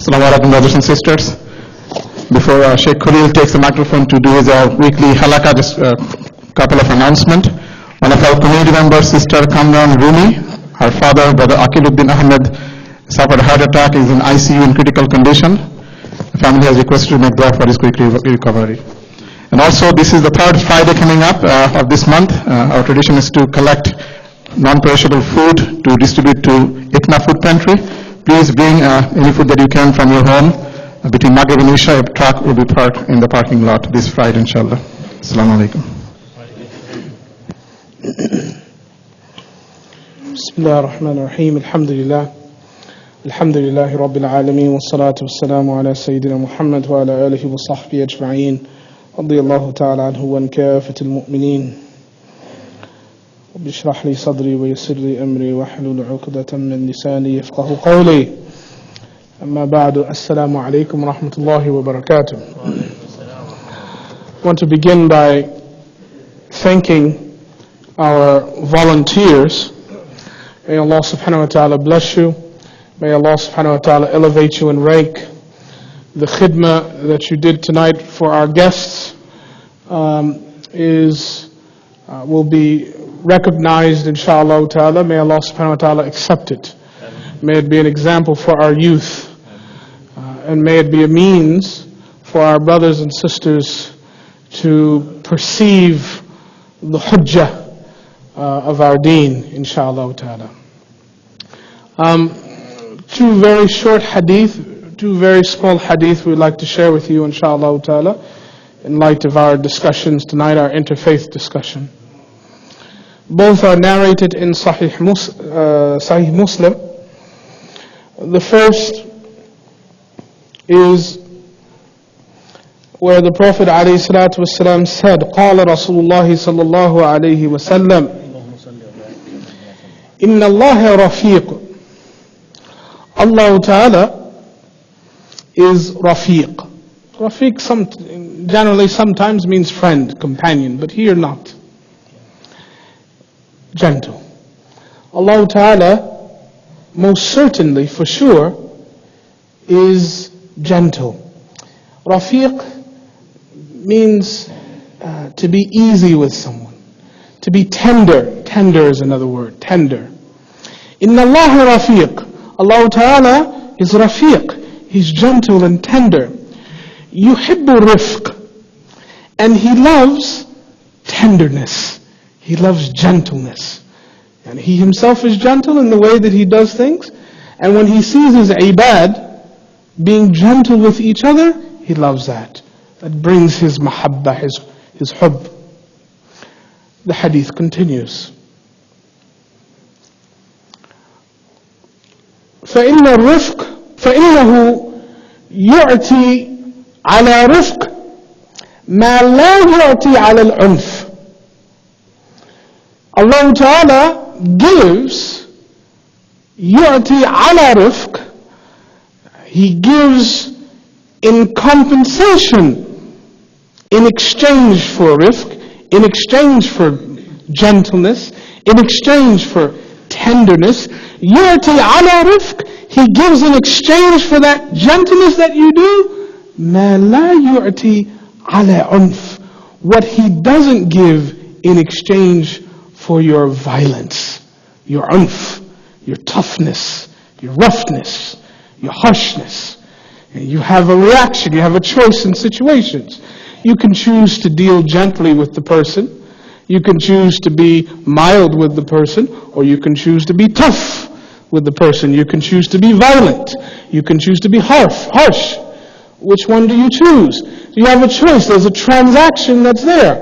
Assalamu alaikum, brothers and sisters. Before Sheikh Khalil takes the microphone to do his weekly halakha, just a couple of announcements. One of our community members, Sister Kamran Rumi, her father, Brother Aqiluddin Ahmed, suffered a heart attack, is in ICU in critical condition. The family has requested to make dua for his quick recovery. And also, this is the third Friday coming up of this month. Our tradition is to collect non-perishable food to distribute to ITNA Food Pantry. Please bring any food that you can from your home. Between Maghrib and Isha, a truck will be parked in the parking lot this Friday, inshallah. Assalamu alaikum. Bismillah ar-Rahman ar-Rahim. Alhamdulillah. Alhamdulillahi Rabbil Alameen. Wa salatu wa salamu ala Sayyidina Muhammad wa ala alihi wa sahbihi ajma'een. Radiyallahu ta'ala anhu wa an kafat al-mu'mineen. رب اشرح لي صدري ويسر لي أمري واحلل عقدة من لساني يفقه قولي أما بعد السلام عليكم ورحمة الله وبركاته. I want to begin by thanking our volunteers. May Allah subhanahu wa ta'ala bless you. May Allah subhanahu wa ta'ala elevate you and rank. The khidmah that you did tonight for our guests will be recognized, inshallah ta'ala. May Allah subhanahu wa ta'ala accept it. May it be an example for our youth. And may it be a means for our brothers and sisters to perceive the hujjah of our deen, inshallah ta'ala. Two very short hadith, two very small hadith we'd like to share with you, inshallah ta'ala, in light of our discussions tonight, our interfaith discussion. Both are narrated in Sahih Muslim. The first is where the Prophet ﷺ said, قال رسول الله صلى الله عليه وسلم إن الله رفيق. Allah Ta'ala is Rafiq. Rafiq generally sometimes means friend, companion, but here not. Gentle. Allah Ta'ala most certainly, for sure, is gentle. Rafiq means to be easy with someone, to be tender. Tender is another word, tender. Inna Allah Rafiq. Allah Ta'ala is Rafiq. He's gentle and tender. Yuhibbu rifq. And He loves tenderness. He loves gentleness. And He Himself is gentle in the way that He does things. And when He sees His ibad being gentle with each other, He loves that. That brings His mahabbah, His hubb. The hadith continues. فإنه يعطي على رفق ما لا يعطي على العنف. Allah Ta'ala gives يعطي على رفق. He gives in compensation, in exchange for rifq, in exchange for gentleness, in exchange for tenderness. يعطي على رفق. He gives in exchange for that gentleness that you do, ما لا يعطي على عنف. What He doesn't give in exchange for your violence, your unf, your toughness, your roughness, your harshness. And you have a reaction, you have a choice in situations. You can choose to deal gently with the person, you can choose to be mild with the person, or you can choose to be tough with the person. You can choose to be violent, you can choose to be harsh. Which one do you choose? You have a choice, there's a transaction that's there.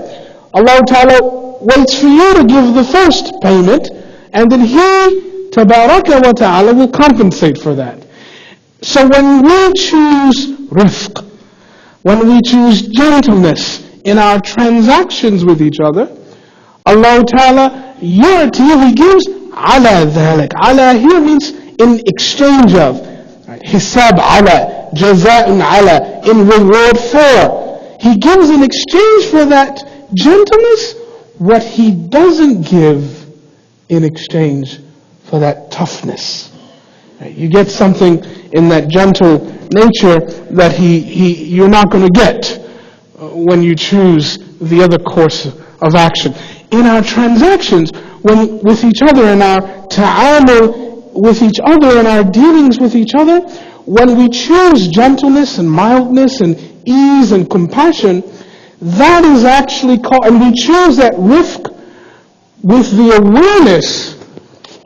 Allah Ta'ala waits for you to give the first payment, and then He, Tabaraka wa Ta'ala, will compensate for that. So when we choose rifq, when we choose gentleness in our transactions with each other, Allah Ta'ala, He gives ala dhalik. Ala here means in exchange of. Hisab ala, jaza'un ala, in reward for. He gives in exchange for that gentleness what He doesn't give in exchange for that toughness. You get something in that gentle nature that you're not going to get when you choose the other course of action. In our transactions, with each other, in our ta'amul with each other, in our dealings with each other, when we choose gentleness and mildness and ease and compassion, that is actually called, and we choose that rifq with the awareness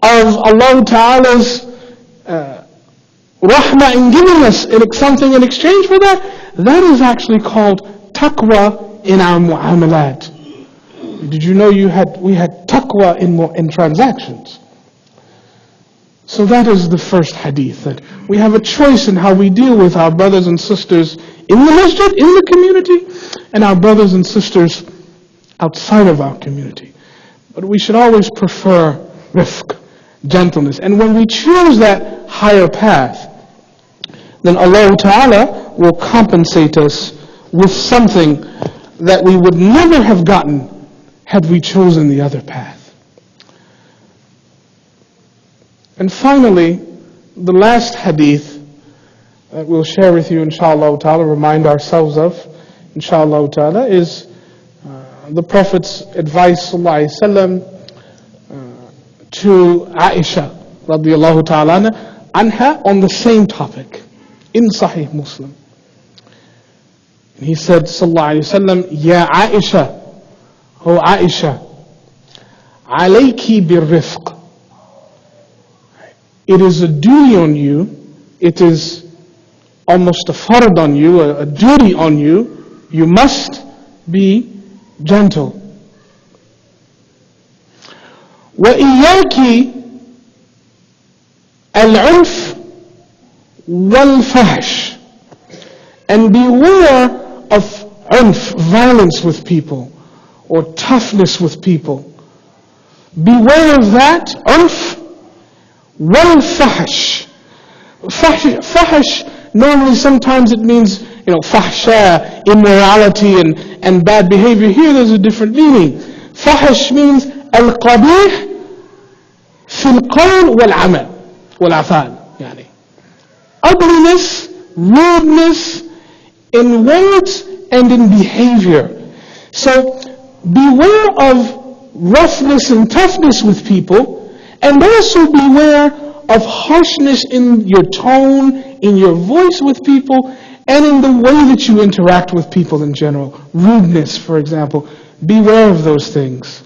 of Allah Ta'ala's rahmah in giving us something in exchange for that, that is actually called taqwa in our mu'amalat. Did you know we had taqwa in transactions? So that is the first hadith, that we have a choice in how we deal with our brothers and sisters in the masjid, in the community, and our brothers and sisters outside of our community. But we should always prefer rifq, gentleness. And when we choose that higher path, then Allah Ta'ala will compensate us with something that we would never have gotten had we chosen the other path. And finally, the last hadith that we'll share with you, inshallah ta'ala, remind ourselves of, inshallah ta'ala, is the Prophet's advice, sallallahu alayhi wasallam, to Aisha, radiyallahu ta'ala, anha, on the same topic, in Sahih Muslim. And he said, sallallahu alayhi wasallam, Ya Aisha, O Aisha, alayki birrifq. It is a duty on you, it is almost a fard on you, a duty on you. You must be gentle. وَإِيَّاكِ الْعُنْفِ وَالْفَحْشِ. And beware of unf, violence with people, or toughness with people. Beware of that, unf, wal-fahish. Fahish, normally sometimes it means, fahsha, immorality and bad behavior. Here there's a different meaning. Fahish means al-qabih fil-qawl wal-amal, wal-afal. Yani ugliness, rudeness in words and in behavior. So beware of roughness and toughness with people, and also beware of harshness in your tone, in your voice with people, and in the way that you interact with people in general. Rudeness, for example. Beware of those things.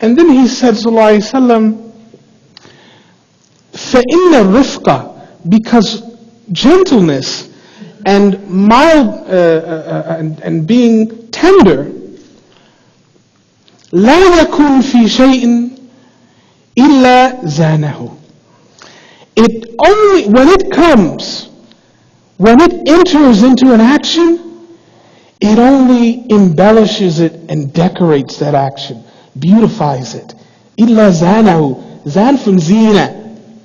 And then he said, sallallahu alayhi wa sallam, فَإِنَّ الرِّفْقَ, because gentleness and mild and being tender, لا يكون في شيء إلا زانه. It only, when it enters into an action, it only embellishes it and decorates that action, beautifies it. إلا زانه, zan from zina,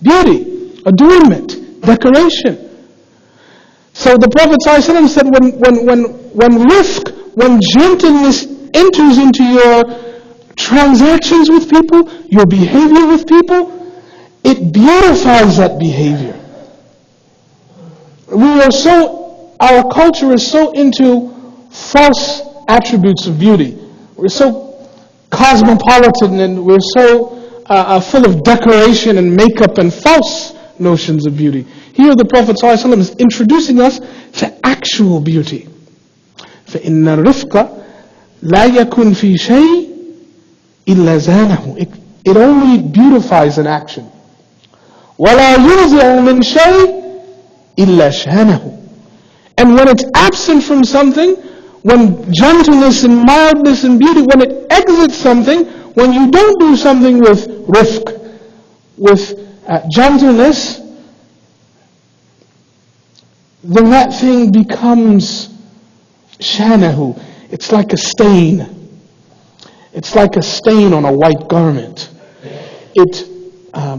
beauty, adornment, decoration. So the Prophet ﷺ said, when rifq, when gentleness enters into your transactions with people, your behavior with people, it beautifies that behavior. Our culture is so into false attributes of beauty. We're so cosmopolitan and we're so full of decoration and makeup and false notions of beauty. Here the Prophet ﷺ is introducing us to actual beauty. فَإِنَّ الرِّفْقَ لَا يَكُنْ فِي شَيْءٍ إِلَّا زَانَهُ. It only beautifies an action. وَلَا يُنْزِعُ مِنْ شَيْءٍ إِلَّا شَانَهُ. And when it's absent from something, when gentleness and mildness and beauty, when it exits something, when you don't do something with rifq, with gentleness, then that thing becomes shanahu. It's like a stain. It's like a stain on a white garment. It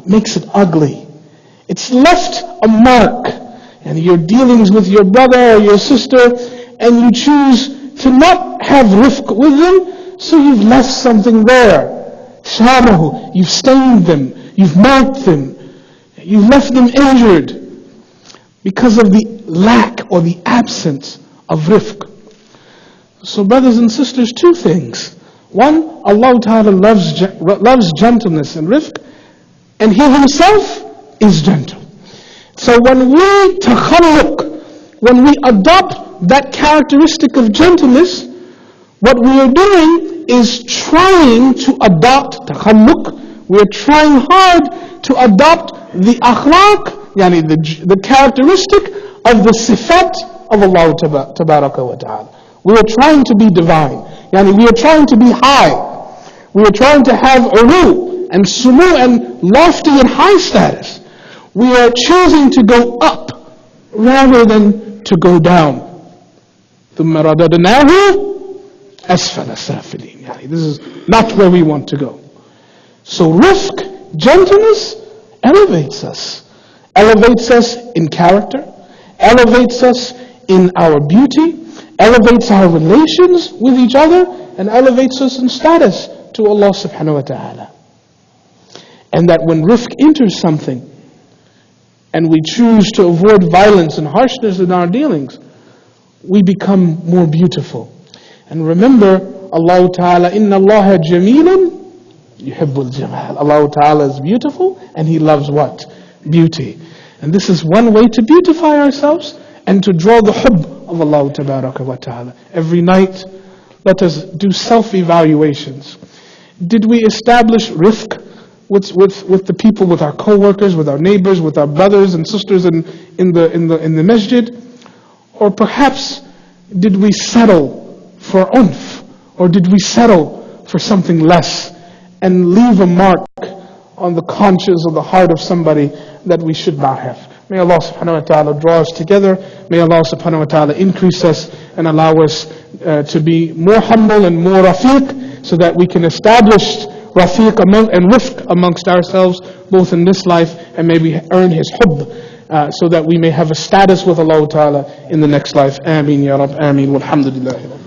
makes it ugly. It's left a mark. And your dealings with your brother or your sister, and you choose to not have rifq with them, so you've left something there. Shanahu. You've stained them. You've marked them. You've left them injured. because of the lack or the absence of rifq. So brothers and sisters, two things. One, Allah Ta'ala loves gentleness and rifq, and He Himself is gentle. So when we takhalluq, when we adopt that characteristic of gentleness, what we are doing is trying to adopt takhalluq. We are trying hard to adopt the akhlaq, yani the characteristic of the sifat of Allah Tabaraka wa Ta'ala. We are trying to be divine. Yani we are trying to be high. We are trying to have ulu and sumu and lofty and high status. We are choosing to go up rather than to go down. ثُمَّ رَدَدْنَاهُ أَسْفَلَ سَافِلِينَ. Yani this is not where we want to go. So rifq, gentleness, elevates us. Elevates us in character, elevates us in our beauty, elevates our relations with each other, and elevates us in status to Allah subhanahu wa ta'ala. And that when rifq enters something, and we choose to avoid violence and harshness in our dealings, we become more beautiful. And remember, Allah Ta'ala, Inna Allah Jamilun Yuhibbul Jamal. Allah Ta'ala is beautiful, and He loves what? Beauty. And this is one way to beautify ourselves and to draw the hubb of Allah Tabaraka wa Ta'ala. Every night, let us do self-evaluations. Did we establish rifq with the people, with our co-workers, with our neighbors, with our brothers and sisters in the masjid? Or perhaps did we settle for unf? Or did we settle for something less and leave a mark on the conscience or the heart of somebody that we should not have? May Allah subhanahu wa ta'ala draw us together. May Allah subhanahu wa ta'ala increase us and allow us to be more humble and more rafiq, so that we can establish rafiq and rifq amongst ourselves, both in this life, and maybe earn His hubb, so that we may have a status with Allah ta'ala in the next life. Ameen ya Rab, ameen, walhamdulillah.